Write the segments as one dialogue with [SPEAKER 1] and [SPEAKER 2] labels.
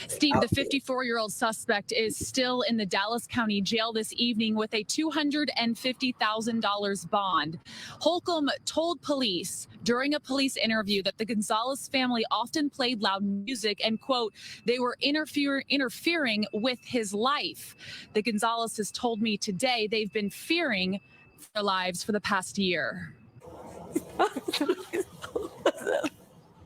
[SPEAKER 1] Steve, the 54-year-old suspect is still in the Dallas County Jail this evening with a $250,000 bond. Holcomb told police during a police interview that the Gonzalez family often played loud music and, quote, they were interfering with his life. The Gonzalez has told me today they've been fearing for their lives for the past year.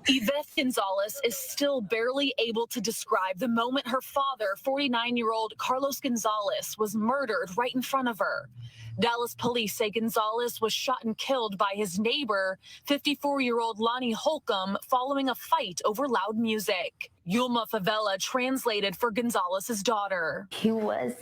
[SPEAKER 1] Yvette Gonzalez is still barely able to describe the moment her father, 49-year-old Carlos Gonzalez, was murdered right in front of her. Dallas police say Gonzalez was shot and killed by his neighbor, 54-year-old Lonnie Holcomb, following a fight over loud music. Yulma Favela translated for Gonzalez's daughter.
[SPEAKER 2] He was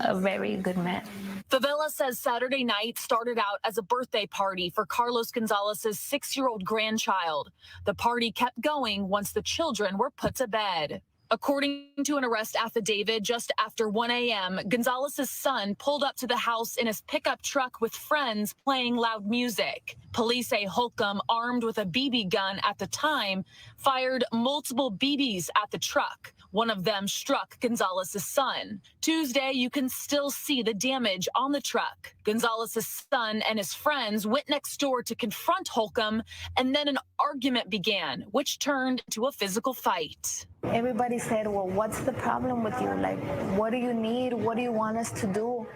[SPEAKER 2] a very good man.
[SPEAKER 1] Favela says Saturday night started out as a birthday party for Carlos Gonzalez's 6-year-old grandchild. The party kept going once the children were put to bed. According to an arrest affidavit, just after 1 a.m., Gonzalez's son pulled up to the house in his pickup truck with friends playing loud music. Police say Holcomb, armed with a BB gun at the time, fired multiple BBs at the truck. One of them struck Gonzalez's son. Tuesday, you can still see the damage on the truck. Gonzalez's son and his friends went next door to confront Holcomb, and then an argument began, which turned to a physical fight.
[SPEAKER 2] Everybody said, well, what's the problem with you? Like, what do you need? What do you want us to do?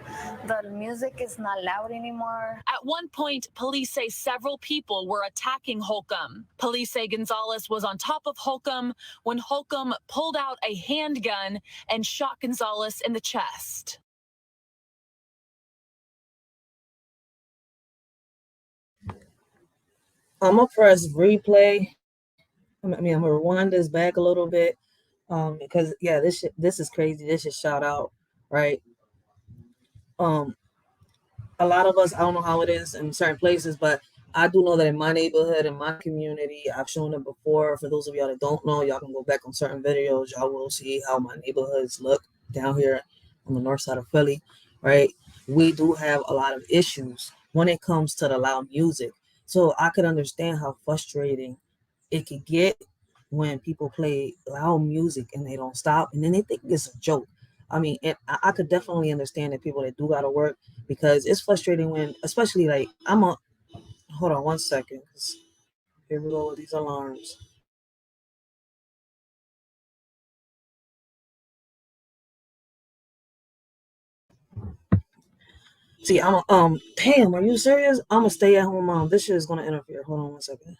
[SPEAKER 2] The music is not loud anymore.
[SPEAKER 1] At one point, police say several people were attacking Holcomb. Police say Gonzalez was on top of Holcomb when Holcomb pulled out a handgun and shot Gonzalez in the chest.
[SPEAKER 3] I'm gonna press replay. I'm gonna rewind this back a little bit, because yeah, this is crazy. This is shout out, right? A lot of us, I don't know how it is in certain places, but I do know that in my neighborhood, in my community, I've shown it before. For those of y'all that don't know, y'all can go back on certain videos. Y'all will see how my neighborhoods look down here on the north side of Philly, right? We do have a lot of issues when it comes to the loud music. So I could understand how frustrating it could get when people play loud music and they don't stop, and then they think it's a joke. I mean, I could definitely understand that people that do gotta work, because it's frustrating when, especially like, hold on one second. Here we go with these alarms. See, damn, are you serious? I'm a stay-at-home mom. This shit is gonna interfere. Hold on one second.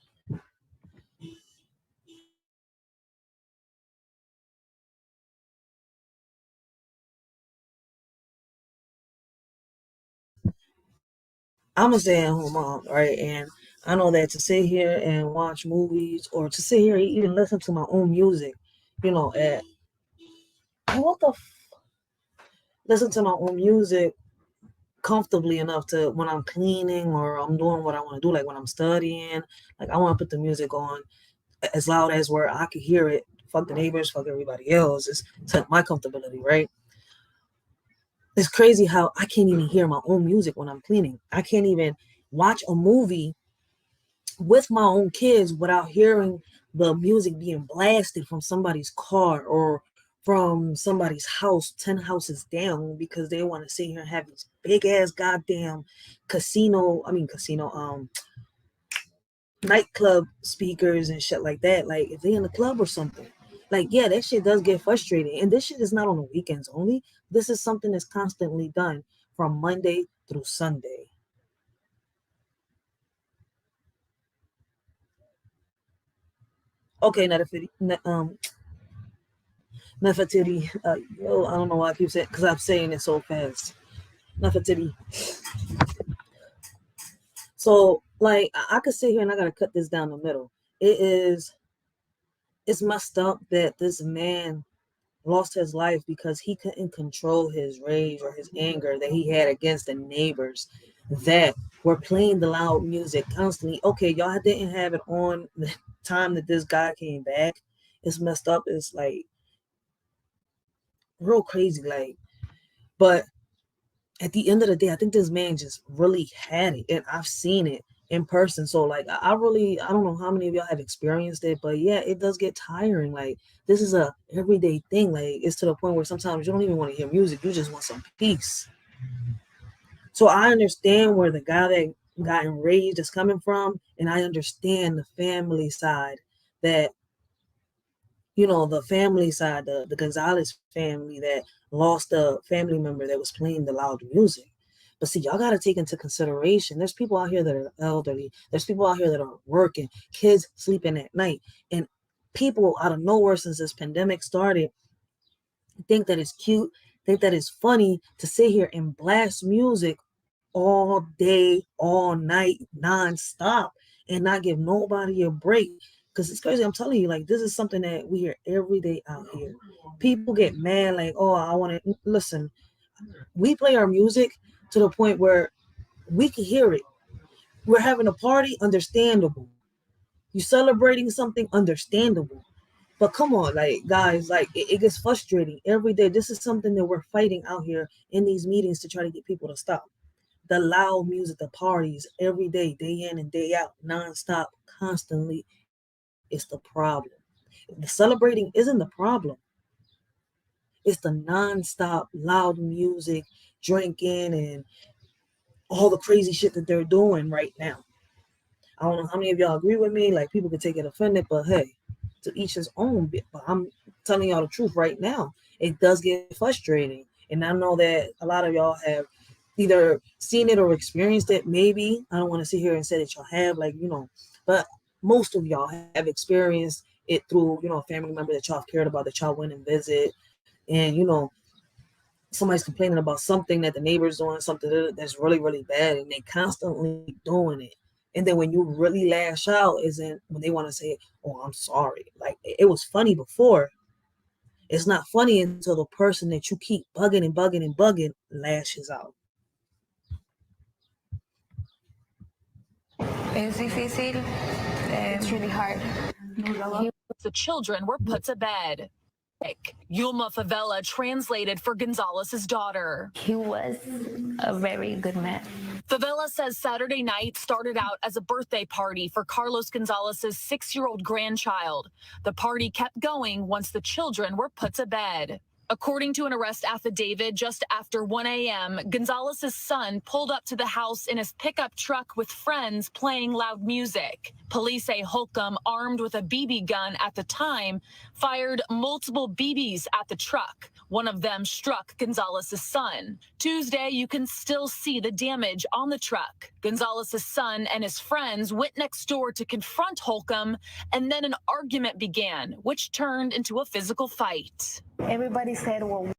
[SPEAKER 3] I'm a stay-at-home mom, right? And I know that to sit here and watch movies, or to sit here and even listen to my own music, listen to my own music comfortably enough to when I'm cleaning or I'm doing what I want to do, like when I'm studying, like I want to put the music on as loud as where I could hear it. Fuck the neighbors, fuck everybody else. It's to my comfortability, right? It's crazy how I can't even hear my own music when I'm cleaning. I can't even watch a movie with my own kids without hearing the music being blasted from somebody's car or from somebody's house 10 houses down, because they want to sit here and have these big ass goddamn nightclub speakers and shit like that. Like if they in the club or something, like, yeah, that shit does get frustrating. And this shit is not on the weekends only. This is something that's constantly done from Monday through Sunday. Okay, Nefertiti, yo, I don't know why I keep saying, because I'm saying it so fast. Nefertiti. So, like, I could sit here and I gotta cut this down the middle. It's messed up that this man lost his life because he couldn't control his rage or his anger that he had against the neighbors that were playing the loud music constantly. Okay, y'all didn't have it on the time that this guy came back. It's messed up. It's like real crazy. Like, but at the end of the day, I think this man just really had it, and I've seen it in person. So like I really, I don't know how many of y'all have experienced it, but yeah, it does get tiring. Like this is a everyday thing. Like it's to the point where sometimes you don't even want to hear music. You just want some peace. So I understand where the guy that got enraged is coming from, and I understand the family side that the family side, the Gonzalez family that lost a family member that was playing the loud music. But see, y'all got to take into consideration there's people out here that are elderly, there's people out here that are working, kids sleeping at night, and people out of nowhere since this pandemic started think that it's cute, think that it's funny to sit here and blast music all day, all night, nonstop, and not give nobody a break. Because it's crazy. I'm telling you, like, this is something that we hear every day out here. People get mad, like, oh, I want to listen. We play our music to the point where we can hear it. We're having a party, understandable. You celebrating something, understandable. But come on, like guys, like it gets frustrating every day. This is something that we're fighting out here in these meetings to try to get people to stop. The loud music, the parties every day, day in and day out, nonstop, constantly is the problem. The celebrating isn't the problem. It's the nonstop loud music, drinking, and all the crazy shit that they're doing right now. I don't know how many of y'all agree with me. Like people could take it offended, but hey, to each his own. But I'm telling y'all the truth right now. It does get frustrating, and I know that a lot of y'all have either seen it or experienced it. Maybe I don't want to sit here and say that y'all have, but most of y'all have experienced it through a family member that y'all cared about, that y'all went and visit, and somebody's complaining about something that the neighbor's doing, something that's really, really bad, and they constantly doing it. And then when you really lash out, isn't when they want to say, "Oh, I'm sorry." Like it was funny before. It's not funny until the person that you keep bugging and bugging and bugging lashes out.
[SPEAKER 2] Es difícil. It's really hard.
[SPEAKER 1] The children were put to bed. Yulma Favela translated for Gonzalez's daughter.
[SPEAKER 2] He was a very good man.
[SPEAKER 1] Favela says Saturday night started out as a birthday party for Carlos Gonzalez's 6-year-old grandchild. The party kept going once the children were put to bed. According to an arrest affidavit, just after 1 a.m., Gonzalez's son pulled up to the house in his pickup truck with friends playing loud music. Police say Holcomb, armed with a BB gun at the time, fired multiple BBs at the truck. One of them struck Gonzalez's son. Tuesday, you can still see the damage on the truck. Gonzalez's son and his friends went next door to confront Holcomb, and then an argument began, which turned into a physical fight.
[SPEAKER 2] Everybody said, well,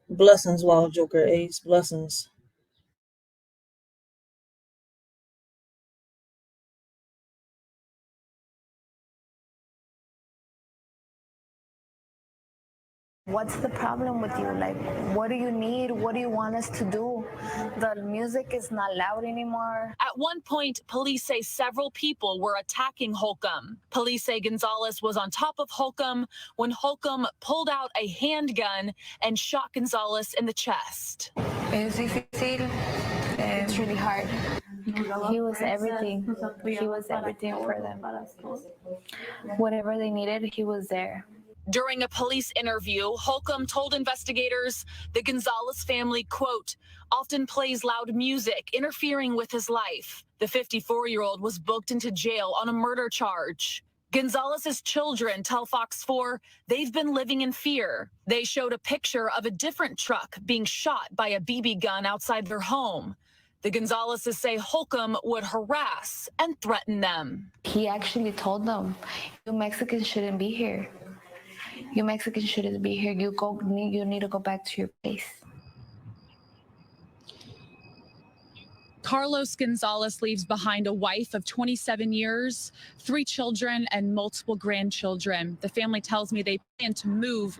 [SPEAKER 3] Blessings, Wild Joker Ace. Blessings.
[SPEAKER 2] what's the problem with you? Like, what do you need? What do you want us to do? The music is not loud anymore.
[SPEAKER 1] At one point, police say several people were attacking Holcomb. Police say Gonzalez was on top of Holcomb when Holcomb pulled out a handgun and shot Gonzalez in the chest.
[SPEAKER 2] Es difícil. It's really hard. He was everything. He was everything for them. Whatever they needed, he was there.
[SPEAKER 1] During a police interview, Holcomb told investigators the Gonzalez family, quote, often plays loud music, interfering with his life. The 54-year-old was booked into jail on a murder charge. Gonzalez's children tell Fox 4 they've been living in fear. They showed a picture of a different truck being shot by a BB gun outside their home. The Gonzalezes say Holcomb would harass and threaten them.
[SPEAKER 2] He actually told them, you Mexicans shouldn't be here. You Mexicans shouldn't be here. You need to go back to your place.
[SPEAKER 1] Carlos Gonzalez leaves behind a wife of 27 years, 3 children, and multiple grandchildren. The family tells me they plan to move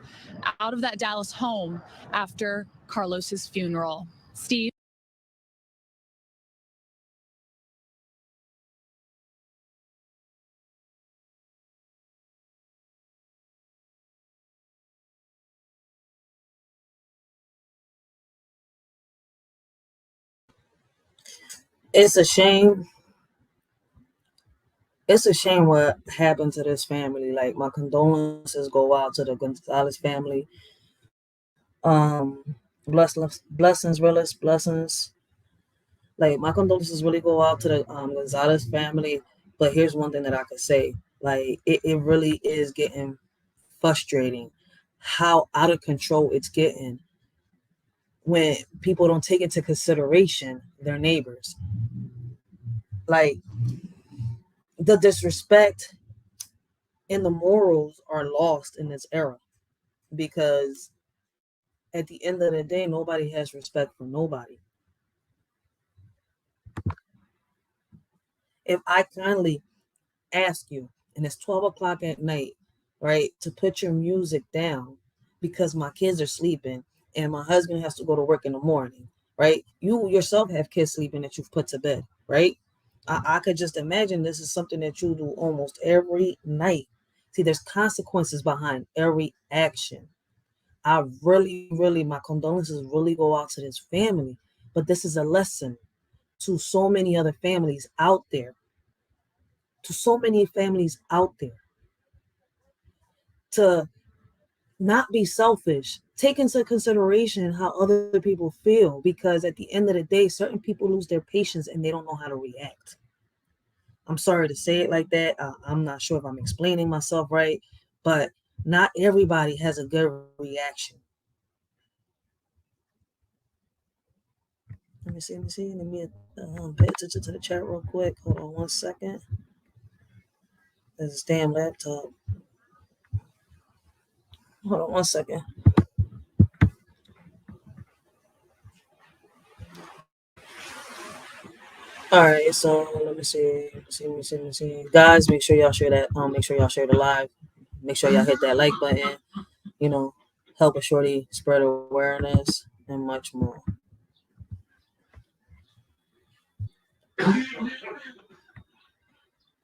[SPEAKER 1] out of that Dallas home after Carlos's funeral. Steve?
[SPEAKER 3] It's a shame. It's a shame what happened to this family. Like, my condolences go out to the Gonzalez family. Blessings, realest blessings. Like, my condolences really go out to the Gonzalez family. But here's one thing that I could say: like, it really is getting frustrating how out of control it's getting when people don't take into consideration their neighbors. Like, the disrespect and the morals are lost in this era because at the end of the day, nobody has respect for nobody. If I kindly ask you, and it's 12 o'clock at night, right, to put your music down because my kids are sleeping and my husband has to go to work in the morning, right? You yourself have kids sleeping that you've put to bed, right? I could just imagine this is something that you do almost every night. See, there's consequences behind every action. I really, really, my condolences really go out to this family, but this is a lesson to so many other families out there, to so many families out there, to not be selfish. Take into consideration how other people feel because at the end of the day, certain people lose their patience and they don't know how to react. I'm sorry to say it like that. I'm not sure if I'm explaining myself right, but not everybody has a good reaction. Let me pay attention to the chat real quick. Hold on 1 second. There's this damn laptop. Hold on 1 second. All right, so let me see. Guys, make sure y'all share that. Make sure y'all share the live. Make sure y'all hit that like button. You know, help a shorty spread awareness and much more.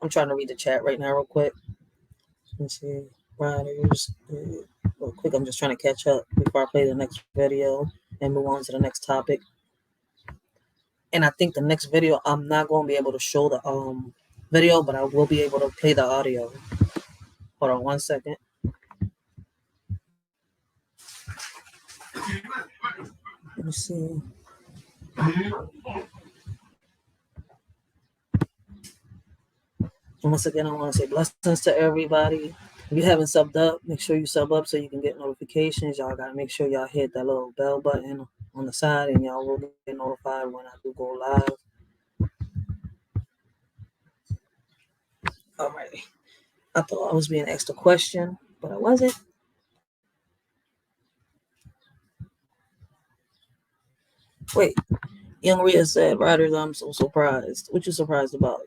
[SPEAKER 3] I'm trying to read the chat right now, real quick. Let's see, riders. Real quick, I'm just trying to catch up before I play the next video and move on to the next topic. And I think the next video, I'm not going to be able to show the video, but I will be able to play the audio. Hold on 1 second. Let me see. And once again, I want to say blessings to everybody. If you haven't subbed up, make sure you sub up so you can get notifications. Y'all got to make sure y'all hit that little bell button on the side and y'all will get notified when I do go live. All right. I thought I was being asked a question, but I wasn't. Wait. Young Rhea said, Riders, I'm so surprised. What you surprised about?